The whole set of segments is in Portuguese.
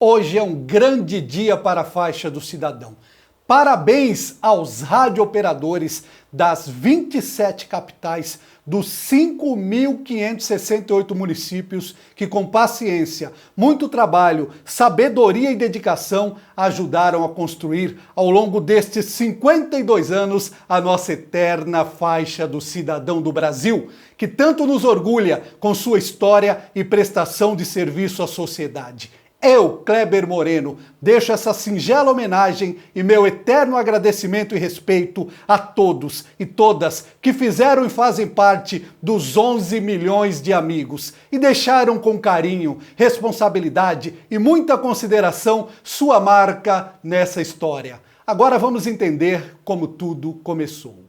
Hoje é um grande dia para a faixa do cidadão. Parabéns aos radiooperadores das 27 capitais dos 5.568 municípios que, com paciência, muito trabalho, sabedoria e dedicação, ajudaram a construir, ao longo destes 52 anos, a nossa eterna faixa do cidadão do Brasil, que tanto nos orgulha com sua história e prestação de serviço à sociedade. Eu, Kleber Moreno, deixo essa singela homenagem e meu eterno agradecimento e respeito a todos e todas que fizeram e fazem parte dos 11 milhões de amigos e deixaram com carinho, responsabilidade e muita consideração sua marca nessa história. Agora vamos entender como tudo começou.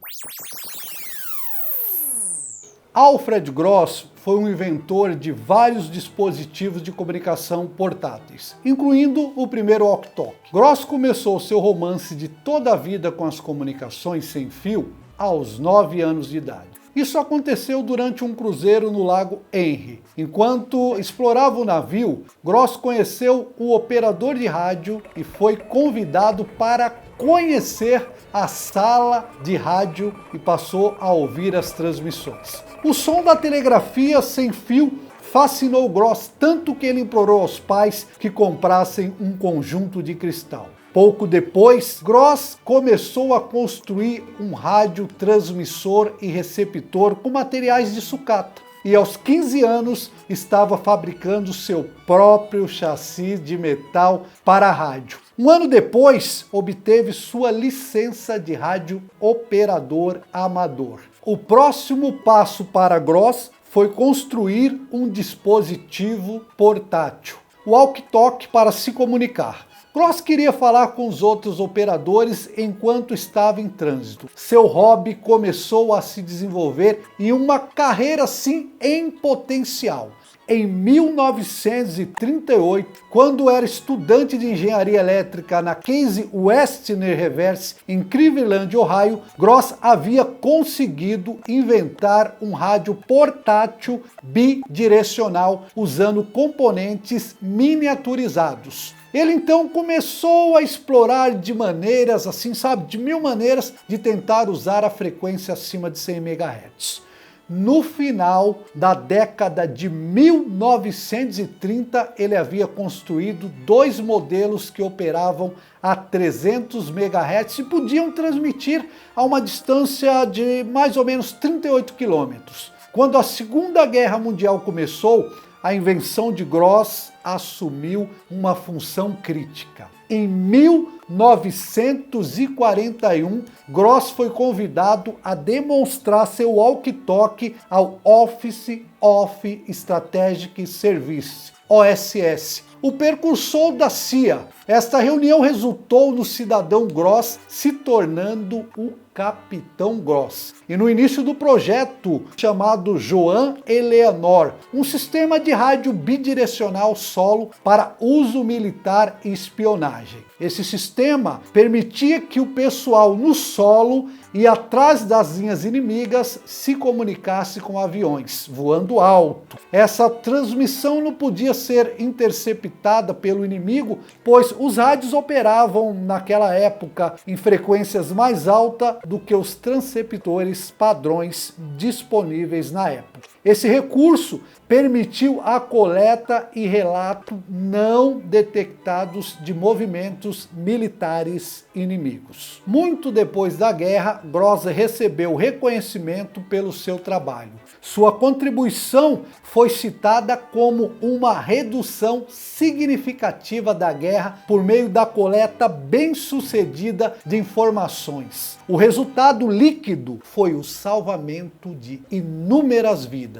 Alfred Gross foi um inventor de vários dispositivos de comunicação portáteis, incluindo o primeiro walkie-talkie. Gross começou seu romance de toda a vida com as comunicações sem fio aos 9 anos de idade. Isso aconteceu durante um cruzeiro no Lago Erie. Enquanto explorava o navio, Gross conheceu o operador de rádio e foi convidado para conhecer a sala de rádio e passou a ouvir as transmissões. O som da telegrafia sem fio fascinou Gross tanto que ele implorou aos pais que comprassem um conjunto de cristal. Pouco depois, Gross começou a construir um rádio transmissor e receptor com materiais de sucata. E aos 15 anos estava fabricando seu próprio chassi de metal para rádio. Um ano depois, obteve sua licença de rádio operador amador. O próximo passo para Gross foi construir um dispositivo portátil, o walkie-talkie, para se comunicar. Gross queria falar com os outros operadores enquanto estava em trânsito. Seu hobby começou a se desenvolver em uma carreira sim em potencial. Em 1938, quando era estudante de engenharia elétrica na Case Western Reverse em Cleveland, Ohio, Gross havia conseguido inventar um rádio portátil bidirecional usando componentes miniaturizados. Ele então começou a explorar de maneiras assim, de mil maneiras, de tentar usar a frequência acima de 100 MHz. No final da década de 1930, ele havia construído 2 modelos que operavam a 300 MHz e podiam transmitir a uma distância de mais ou menos 38 quilômetros. Quando a Segunda Guerra Mundial começou, a invenção de Gross assumiu uma função crítica. Em 1941, Gross foi convidado a demonstrar seu walkie-talkie ao Office of Strategic Service, OSS, o precursor da CIA. Esta reunião resultou no cidadão Gross se tornando o Capitão Gross. E no início do projeto chamado Joan Eleanor, um sistema de rádio bidirecional solo para uso militar e espionagem. Esse sistema permitia que o pessoal no solo e atrás das linhas inimigas se comunicasse com aviões, voando alto. Essa transmissão não podia ser interceptada pelo inimigo, pois os rádios operavam naquela época em frequências mais altas do que os transceptores padrões disponíveis na época. Esse recurso permitiu a coleta e relato não detectados de movimentos militares inimigos. Muito depois da guerra, Gross recebeu reconhecimento pelo seu trabalho. Sua contribuição foi citada como uma redução significativa da guerra por meio da coleta bem-sucedida de informações. O resultado líquido foi o salvamento de inúmeras vidas.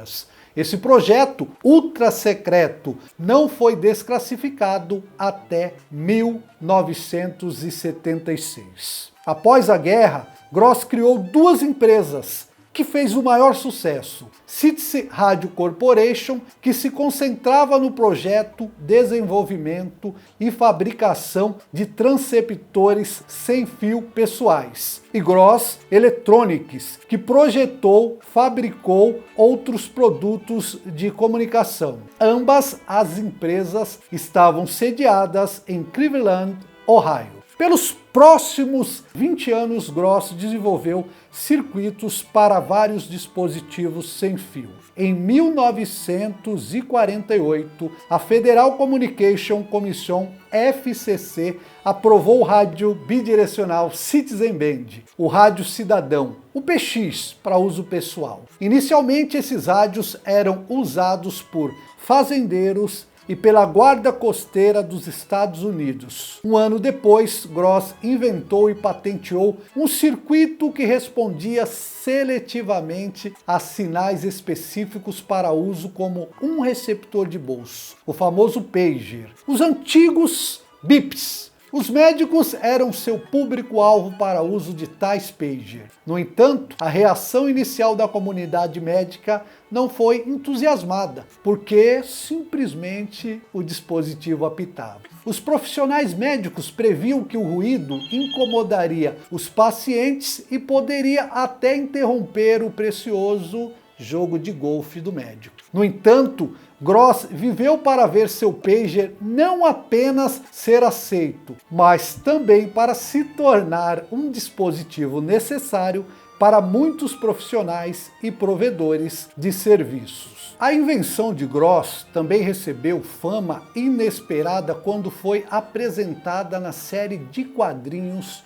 Esse projeto ultra secreto não foi desclassificado até 1976. Após a guerra, Gross criou 2 empresas, que fez o maior sucesso, Citizen Radio Corporation, que se concentrava no projeto, desenvolvimento e fabricação de transceptores sem fio pessoais, e Gross Electronics, que projetou, fabricou outros produtos de comunicação. Ambas as empresas estavam sediadas em Cleveland, Ohio. Pelos próximos 20 anos, Gross desenvolveu circuitos para vários dispositivos sem fio. Em 1948, a Federal Communication Commission, FCC, aprovou o rádio bidirecional Citizen Band, o rádio cidadão, o PX, para uso pessoal. Inicialmente, esses rádios eram usados por fazendeiros e pela Guarda Costeira dos Estados Unidos. Um ano depois, Gross inventou e patenteou um circuito que respondia seletivamente a sinais específicos para uso como um receptor de bolso, o famoso pager. Os antigos bips. Os médicos eram seu público-alvo para uso de tais pager. No entanto, a reação inicial da comunidade médica não foi entusiasmada, porque simplesmente o dispositivo apitava. Os profissionais médicos previam que o ruído incomodaria os pacientes e poderia até interromper o precioso jogo de golfe do médico. No entanto, Gross viveu para ver seu pager não apenas ser aceito, mas também para se tornar um dispositivo necessário para muitos profissionais e provedores de serviços. A invenção de Gross também recebeu fama inesperada quando foi apresentada na série de quadrinhos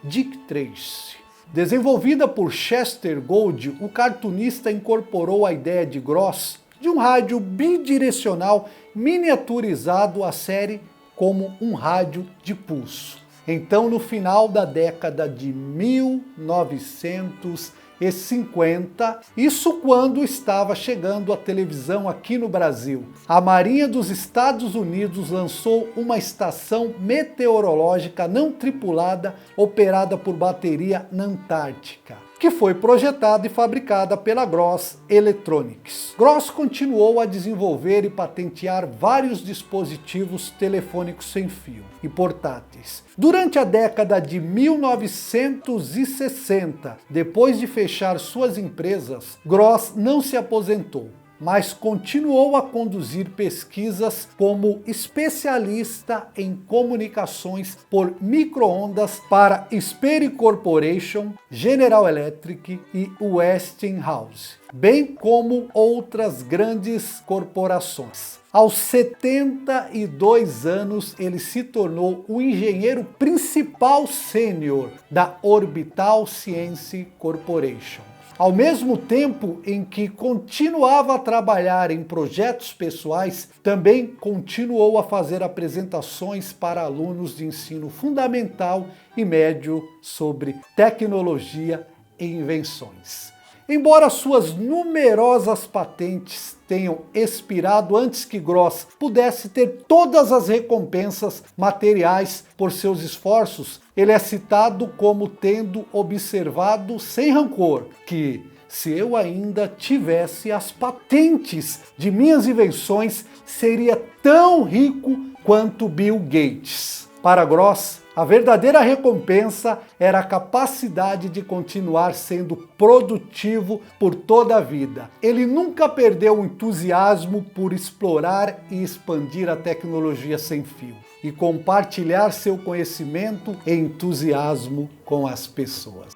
Dick Tracy. Desenvolvida por Chester Gould, o cartunista incorporou a ideia de Gross de um rádio bidirecional miniaturizado à série como um rádio de pulso. Então, no final da década de 1950, isso quando estava chegando a televisão aqui no Brasil, a Marinha dos Estados Unidos lançou uma estação meteorológica não tripulada operada por bateria na Antártica, que foi projetada e fabricada pela Gross Electronics. Gross continuou a desenvolver e patentear vários dispositivos telefônicos sem fio e portáteis. Durante a década de 1960, depois de fechar suas empresas, Gross não se aposentou, mas continuou a conduzir pesquisas como especialista em comunicações por micro-ondas para Sperry Corporation, General Electric e Westinghouse, bem como outras grandes corporações. Aos 72 anos, ele se tornou o engenheiro principal sênior da Orbital Science Corporation. Ao mesmo tempo em que continuava a trabalhar em projetos pessoais, também continuou a fazer apresentações para alunos de ensino fundamental e médio sobre tecnologia e invenções. Embora suas numerosas patentes tenham expirado antes que Gross pudesse ter todas as recompensas materiais por seus esforços, ele é citado como tendo observado sem rancor que, se eu ainda tivesse as patentes de minhas invenções, seria tão rico quanto Bill Gates. Para Gross, a verdadeira recompensa era a capacidade de continuar sendo produtivo por toda a vida. Ele nunca perdeu o entusiasmo por explorar e expandir a tecnologia sem fio e compartilhar seu conhecimento e entusiasmo com as pessoas.